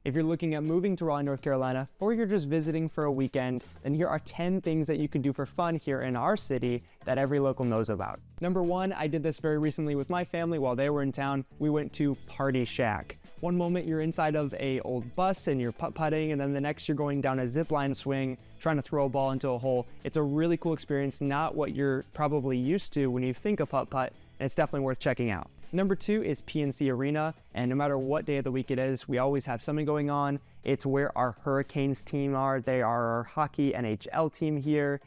If you're looking at moving to Raleigh, North Carolina, or you're just visiting for a weekend, then here are 10 things that you can do for fun here in our city that every local knows about. Number 1, I did this very recently with my family while they were in town. We went to Party Shack. One moment you're inside of a old bus and you're putt-putting, and then the next you're going down a zip line swing, trying to throw a ball into a hole. It's a really cool experience, not what you're probably used to when you think of putt-putt, and it's definitely worth checking out. Number 2 is PNC Arena, and no matter what day of the week it is, we always have something going on. It's where our Hurricanes team are. They are our hockey NHL team here.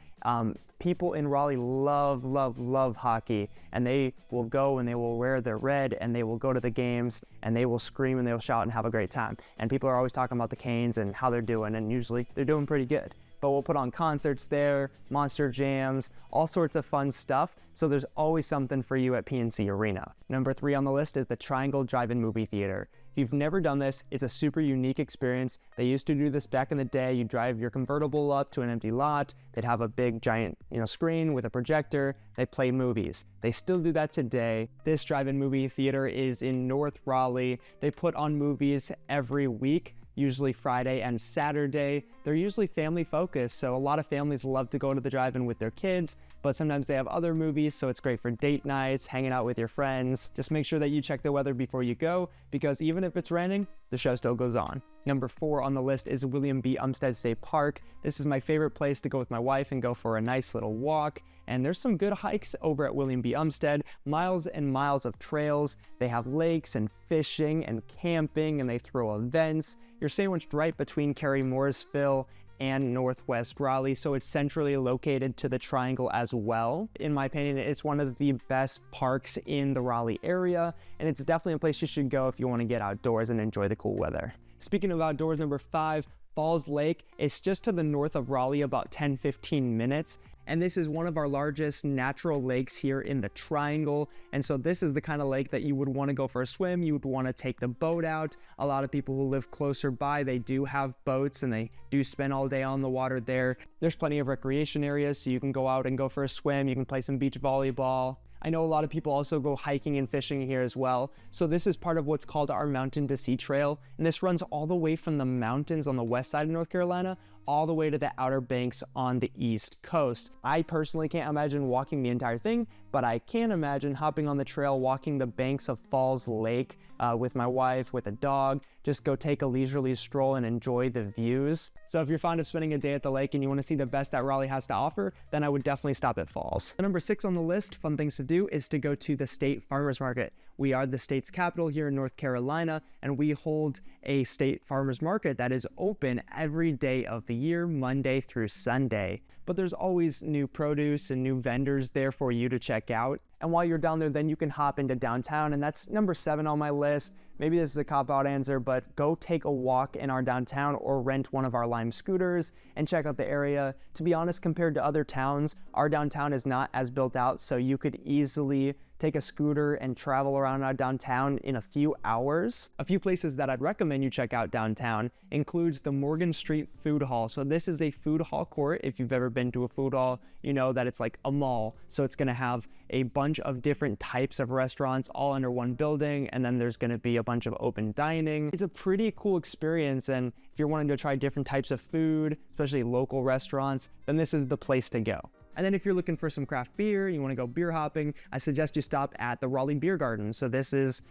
People in Raleigh love hockey, and they will go and they will wear their red and they will go to the games and they will scream and they'll shout and have a great time. And people are always talking about the Canes and how they're doing, and usually they're doing pretty good. But we'll put on concerts there, monster jams, all sorts of fun stuff. So there's always something for you at PNC Arena. Number 3 on the list is the Triangle Drive-In Movie Theater. If you've never done this, it's a super unique experience. They used to do this back in the day. You drive your convertible up to an empty lot. They'd have a big giant, screen with a projector. They play movies. They still do that today. This drive-in movie theater is in North Raleigh. They put on movies every week, usually Friday and Saturday. They're usually family focused, so a lot of families love to go to the drive-in with their kids, but sometimes they have other movies, so it's great for date nights, hanging out with your friends. Just make sure that you check the weather before you go, because even if it's raining, the show still goes on. Number 4 on the list is William B. Umstead State Park. This is my favorite place to go with my wife and go for a nice little walk. And there's some good hikes over at William B. Umstead, miles and miles of trails. They have lakes and fishing and camping, and they throw events. You're sandwiched right between Cary Morrisville and Northwest Raleigh, so it's centrally located to the Triangle as well. In my opinion, it's one of the best parks in the Raleigh area, and it's definitely a place you should go if you want to get outdoors and enjoy the cool weather. Speaking of outdoors, number 5, Falls Lake. It's just to the north of Raleigh, about 10-15 minutes. And this is one of our largest natural lakes here in the Triangle. And so this is the kind of lake that you would want to go for a swim. You would want to take the boat out. A lot of people who live closer by, they do have boats and they do spend all day on the water there. There's plenty of recreation areas, so you can go out and go for a swim. You can play some beach volleyball. I know a lot of people also go hiking and fishing here as well. So this is part of what's called our Mountain to Sea Trail. And this runs all the way from the mountains on the west side of North Carolina, all the way to the Outer Banks on the East Coast. I personally can't imagine walking the entire thing, but I can imagine hopping on the trail, walking the banks of Falls Lake with my wife, with a dog, just go take a leisurely stroll and enjoy the views. So if you're fond of spending a day at the lake and you want to see the best that Raleigh has to offer, then I would definitely stop at Falls. Number 6 on the list, fun things to do, is to go to the State Farmers Market. We are the state's capital here in North Carolina, and we hold a state farmers market that is open every day of the year, Monday through Sunday. But there's always new produce and new vendors there for you to check out. And while you're down there, then you can hop into downtown, and that's number 7 on my list. Maybe this is a cop-out answer, but go take a walk in our downtown or rent one of our Lime scooters and check out the area. To be honest, compared to other towns, our downtown is not as built out, so you could easily take a scooter and travel around our downtown in a few hours. A few places that I'd recommend you check out downtown includes the Morgan Street Food Hall. So this is a food hall court. If you've ever been to a food hall, you know that it's like a mall. So it's gonna have a bunch of different types of restaurants all under one building, and then there's gonna be a bunch of open dining. It's a pretty cool experience, and if you're wanting to try different types of food, especially local restaurants, then this is the place to go. And then if you're looking for some craft beer, you want to go beer hopping, I suggest you stop at the Raleigh Beer Garden. So this is,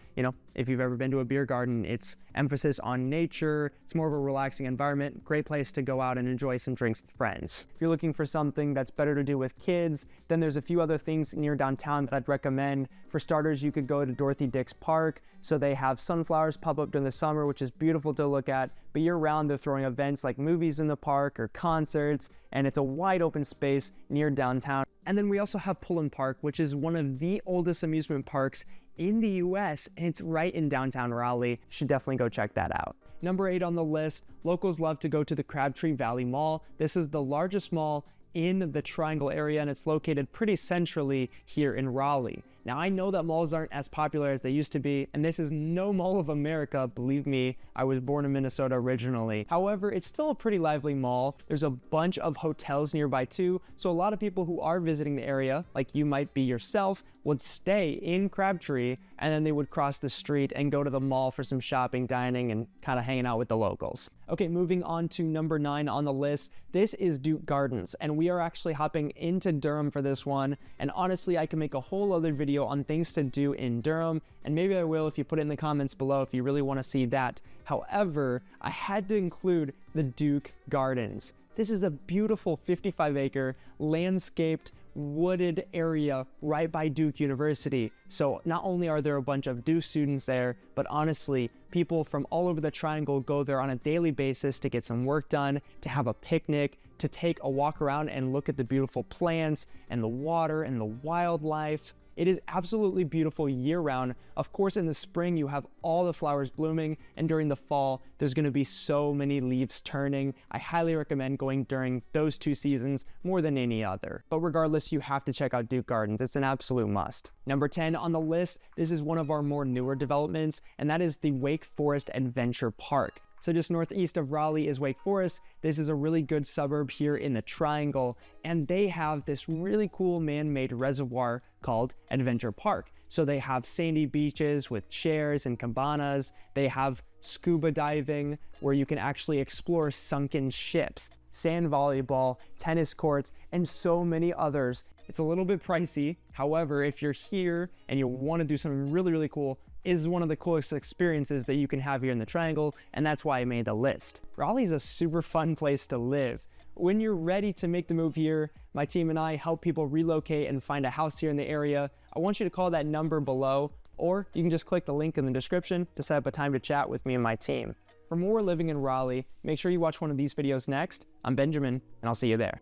if you've ever been to a beer garden, it's emphasis on nature. It's more of a relaxing environment. Great place to go out and enjoy some drinks with friends. If you're looking for something that's better to do with kids, then there's a few other things near downtown that I'd recommend. For starters, you could go to Dorothy Dix Park. So they have sunflowers pop up during the summer, which is beautiful to look at. But year-round, they're throwing events like movies in the park or concerts, and it's a wide open space near downtown. And then we also have Pullen Park, which is one of the oldest amusement parks in the US, and it's right in downtown Raleigh. You should definitely go check that out. Number 8 on the list, locals love to go to the Crabtree Valley Mall. This is the largest mall in the Triangle area, and it's located pretty centrally here in Raleigh. Now, I know that malls aren't as popular as they used to be, and this is no mall of America. Believe me, I was born in Minnesota originally. However, it's still a pretty lively mall. There's a bunch of hotels nearby too, so a lot of people who are visiting the area, like you might be yourself, would stay in Crabtree, and then they would cross the street and go to the mall for some shopping, dining, and kind of hanging out with the locals. Okay, moving on to number 9 on the list. This is Duke Gardens, and we are actually hopping into Durham for this one. And honestly, I can make a whole other video on things to do in Durham, and maybe I will if you put it in the comments below if you really want to see that. However, I had to include the Duke Gardens. This is a beautiful 55-acre landscaped wooded area right by Duke University. So not only are there a bunch of Duke students there, but honestly, people from all over the Triangle go there on a daily basis to get some work done, to have a picnic, to take a walk around and look at the beautiful plants and the water and the wildlife. It is absolutely beautiful year-round. Of course, in the spring, you have all the flowers blooming, and during the fall, there's going to be so many leaves turning. I highly recommend going during those 2 seasons more than any other. But regardless, you have to check out Duke Gardens. It's an absolute must. Number 10 on the list, this is one of our more newer developments, and that is the Wake Forest Adventure Park. So just northeast of Raleigh is Wake Forest. This is a really good suburb here in the Triangle, and they have this really cool man-made reservoir called Adventure Park. So they have sandy beaches with chairs and cabanas. They have scuba diving where you can actually explore sunken ships, sand volleyball, tennis courts, and so many others. It's a little bit pricey. However, if you're here and you want to do something really, really cool, is one of the coolest experiences that you can have here in the Triangle, and that's why I made the list. Raleigh's a super fun place to live. When you're ready to make the move here, my team and I help people relocate and find a house here in the area. I want you to call that number below, or you can just click the link in the description to set up a time to chat with me and my team. For more living in Raleigh, make sure you watch one of these videos next. I'm Benjamin, and I'll see you there.